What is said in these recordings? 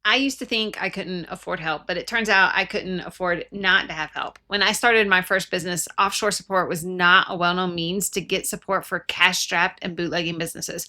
I used to think I couldn't afford help, but it turns out I couldn't afford not to have help. When I started my first business, offshore support was not a well known means to get support for cash strapped and bootlegging businesses.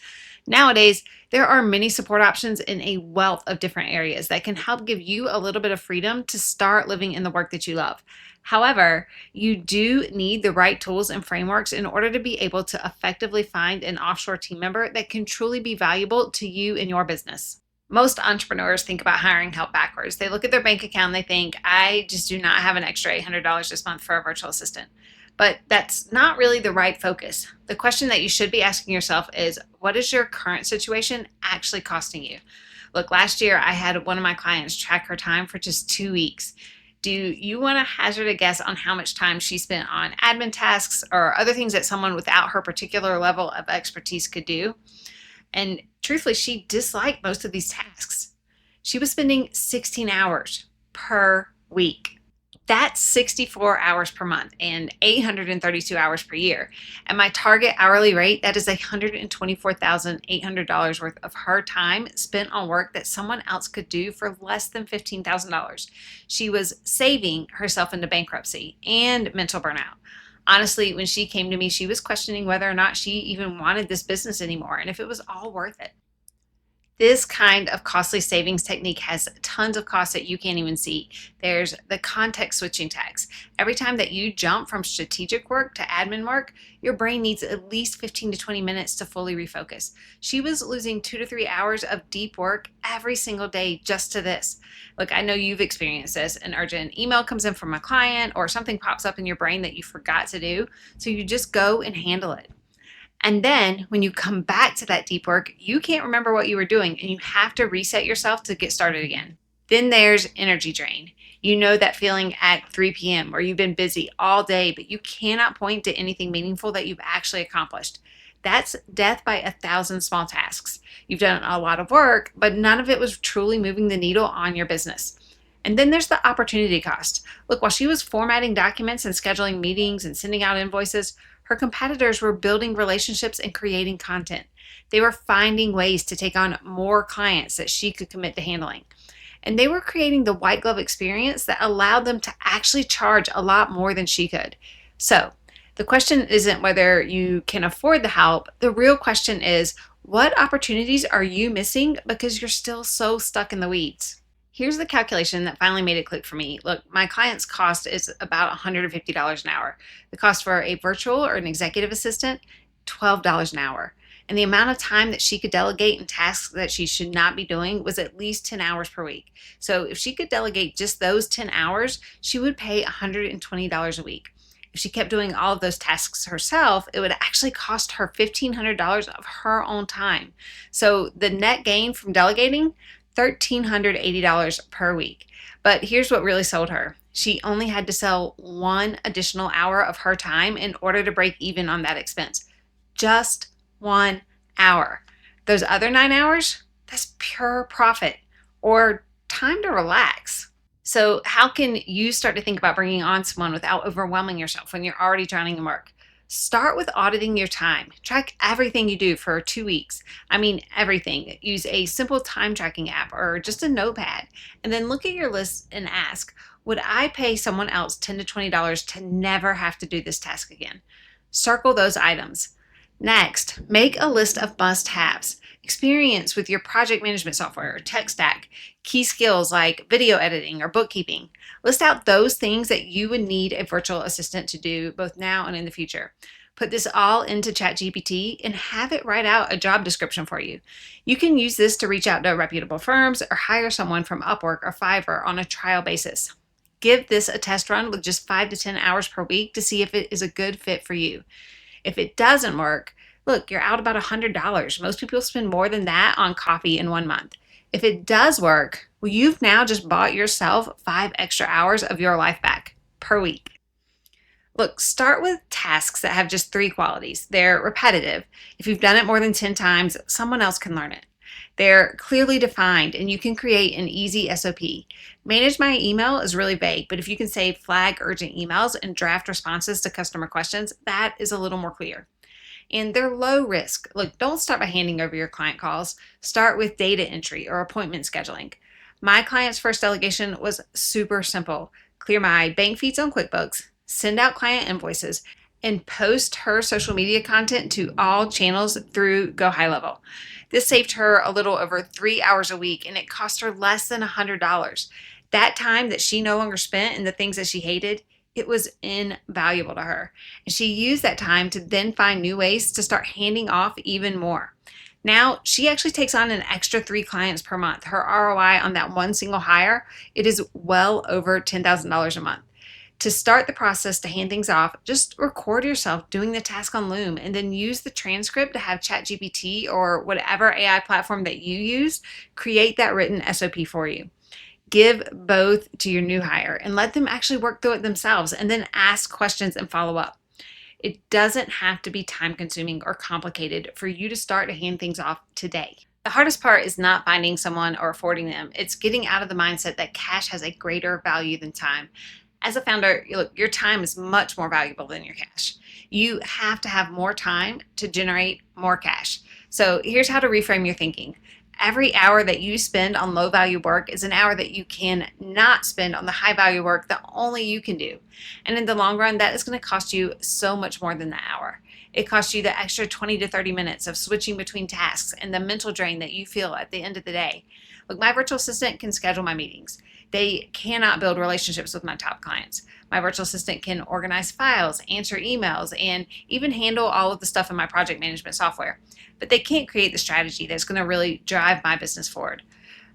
Nowadays, there are many support options in a wealth of different areas that can help give you a little bit of freedom to start living in the work that you love. However, you do need the right tools and frameworks in order to be able to effectively find an offshore team member that can truly be valuable to you and your business. Most entrepreneurs think about hiring help backwards. They look at their bank account and they think, I just do not have an extra $800 this month for a virtual assistant. But that's not really the right focus. The question that you should be asking yourself is, what is your current situation actually costing you? Look, last year I had one of my clients track her time for just 2 weeks. Do you want to hazard a guess on how much time she spent on admin tasks or other things that someone without her particular level of expertise could do? And truthfully, she disliked most of these tasks. She was spending 16 hours per week. That's 64 hours per month and 832 hours per year. At my target hourly rate, that is $124,800 worth of her time spent on work that someone else could do for less than $15,000. She was saving herself into bankruptcy and mental burnout. Honestly, when she came to me, she was questioning whether or not she even wanted this business anymore and if it was all worth it. This kind of costly savings technique has tons of costs that you can't even see. There's the context switching tax. Every time that you jump from strategic work to admin work, your brain needs at least 15 to 20 minutes to fully refocus. She was losing 2 to 3 hours of deep work every single day just to this. Look, I know you've experienced this. An urgent email comes in from a client or something pops up in your brain that you forgot to do. So you just go and handle it. And then when you come back to that deep work, you can't remember what you were doing and you have to reset yourself to get started again. Then there's energy drain. You know that feeling at 3 p.m. where you've been busy all day, but you cannot point to anything meaningful that you've actually accomplished. That's death by 1,000 small tasks. You've done a lot of work, but none of it was truly moving the needle on your business. And then there's the opportunity cost. Look, while she was formatting documents and scheduling meetings and sending out invoices, her competitors were building relationships and creating content. They were finding ways to take on more clients that she could commit to handling. And they were creating the white glove experience that allowed them to actually charge a lot more than she could. So the question isn't whether you can afford the help. The real question is, what opportunities are you missing because you're still so stuck in the weeds? Here's the calculation that finally made it click for me. Look, my client's cost is about $150 an hour. The cost for a virtual or an executive assistant, $12 an hour. And the amount of time that she could delegate in tasks that she should not be doing was at least 10 hours per week. So if she could delegate just those 10 hours, she would pay $120 a week. If she kept doing all of those tasks herself, it would actually cost her $1,500 of her own time. So the net gain from delegating, $1,380 per week. But here's what really sold her. She only had to sell one additional hour of her time in order to break even on that expense. Just 1 hour. Those other 9 hours, that's pure profit or time to relax. So how can you start to think about bringing on someone without overwhelming yourself when you're already drowning in work? Start with auditing your time. Track everything you do for 2 weeks. I mean, everything. Use a simple time tracking app or just a notepad. And then look at your list and ask, would I pay someone else $10 to $20 to never have to do this task again? Circle those items. Next, make a list of must-haves. Experience with your project management software or tech stack, key skills like video editing or bookkeeping. List out those things that you would need a virtual assistant to do both now and in the future. Put this all into ChatGPT and have it write out a job description for you. You can use this to reach out to reputable firms or hire someone from Upwork or Fiverr on a trial basis. Give this a test run with just 5 to 10 hours per week to see if it is a good fit for you. If it doesn't work, look, you're out about $100. Most people spend more than that on coffee in 1 month. If it does work, well, you've now just bought yourself 5 extra hours of your life back per week. Look, start with tasks that have just 3 qualities. They're repetitive. If you've done it more than 10 times, someone else can learn it. They're clearly defined and you can create an easy SOP. Manage my email is really vague, but if you can say flag urgent emails and draft responses to customer questions, that is a little more clear. And they're low risk. Look, don't start by handing over your client calls. Start with data entry or appointment scheduling. My client's first delegation was super simple: clear my bank feeds on QuickBooks, send out client invoices, and post her social media content to all channels through Go High Level. This saved her a little over 3 hours a week, and it cost her less than $100. That time that she no longer spent in the things that she hated, it was invaluable to her. And she used that time to then find new ways to start handing off even more. Now she actually takes on an extra 3 clients per month. Her ROI on that one single hire, it is well over $10,000 a month. To start the process to hand things off, just record yourself doing the task on Loom and then use the transcript to have ChatGPT or whatever AI platform that you use create that written SOP for you. Give both to your new hire and let them actually work through it themselves, and then ask questions and follow up. It doesn't have to be time consuming or complicated for you to start to hand things off today. The hardest part is not finding someone or affording them. It's getting out of the mindset that cash has a greater value than time. As a founder, look, your time is much more valuable than your cash. You have to have more time to generate more cash. So here's how to reframe your thinking. Every hour that you spend on low value work is an hour that you can not spend on the high value work that only you can do. And in the long run, that is going to cost you so much more than the hour. It costs you the extra 20 to 30 minutes of switching between tasks and the mental drain that you feel at the end of the day. Look, my virtual assistant can schedule my meetings. They cannot build relationships with my top clients. My virtual assistant can organize files, answer emails, and even handle all of the stuff in my project management software. But they can't create the strategy that's going to really drive my business forward.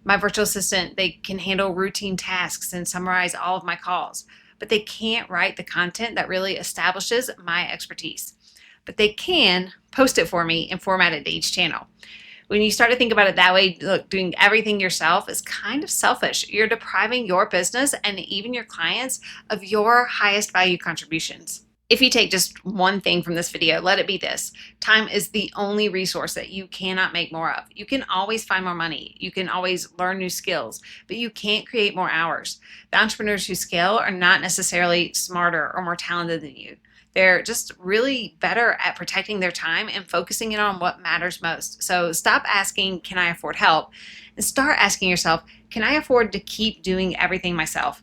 My virtual assistant, they can handle routine tasks and summarize all of my calls, but they can't write the content that really establishes my expertise. But they can post it for me and format it to each channel. When you start to think about it that way, look, doing everything yourself is kind of selfish. You're depriving your business and even your clients of your highest value contributions. If you take just one thing from this video, let it be this: time is the only resource that you cannot make more of. You can always find more money. You can always learn new skills, but you can't create more hours. The entrepreneurs who scale are not necessarily smarter or more talented than you. They're just really better at protecting their time and focusing it on what matters most. So stop asking, can I afford help? And start asking yourself, can I afford to keep doing everything myself?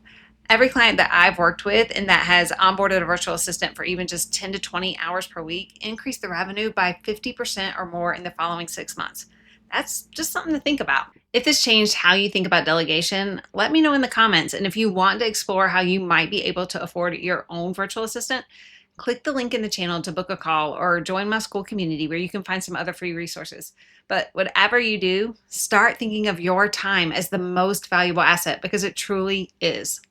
Every client that I've worked with and that has onboarded a virtual assistant for even just 10 to 20 hours per week increased the revenue by 50% or more in the following 6 months. That's just something to think about. If this changed how you think about delegation, let me know in the comments. And if you want to explore how you might be able to afford your own virtual assistant, click the link in the channel to book a call or join my school community where you can find some other free resources. But whatever you do, start thinking of your time as the most valuable asset, because it truly is.